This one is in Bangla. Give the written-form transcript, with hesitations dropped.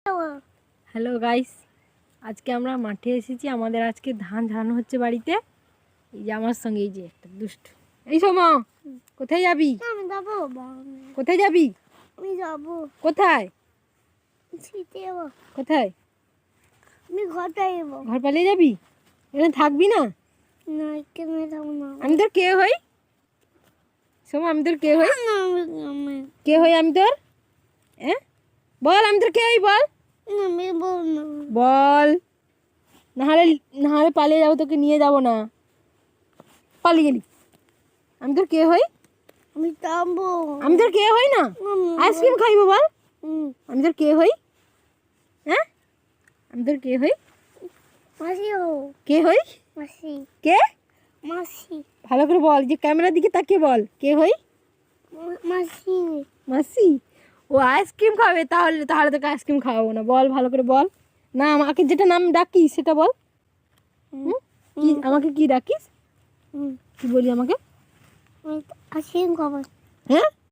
হ্যালো গাইস, আজকে আমরা মাঠে এসেছি। আমাদের আজকে ধান ঝাড়ানো হচ্ছে বাড়িতে। এই যে আমার সঙ্গে এই যে একটা দুষ্ট। এই সময় কোথায় যাবি? আমি যাবো। কোথায় যাবি? আমি যাবো। কোথায় শীতে যাবো। কোথায়? আমি ঘরটা যাবো। ঘর পালিয়ে যাবি? এখানে থাকবি না? না, এখানে যাবো না। আমি তোর কে হই? সময় আমি তোর কে হই? কে হই আমি তোর? হ্যাঁ বল, আমি তোর কে হই বল। আমি বলবো না। বল, নাহলে পালিয়ে যাবো, তোকে নিয়ে যাবো না। পালিয়ে গেলি। আমি তোর কে হই? আমি যাবো। আমি তোর কে হই না? আইসক্রিম খাইবো বল। আমি তোর কে হই? হ্যাঁ, আমি তোর কে হই? মাসি হো। কে হই? মাসি। কে? মাসি। ভালো করে বল, যে ক্যামেরার দিকে তাকিয়ে বল, কে হই? মাসি। মাসি। ও আইসক্রিম খাবে, তাহলে তাহলে তোকে আইসক্রিম খাওয়াবো না। বল ভালো করে বল। না, আমাকে যেটা নাম ডাকিস সেটা বল। কি আমাকে কি ডাকিস? কি বলি আমাকে? আইসক্রিম খাবো। হ্যাঁ,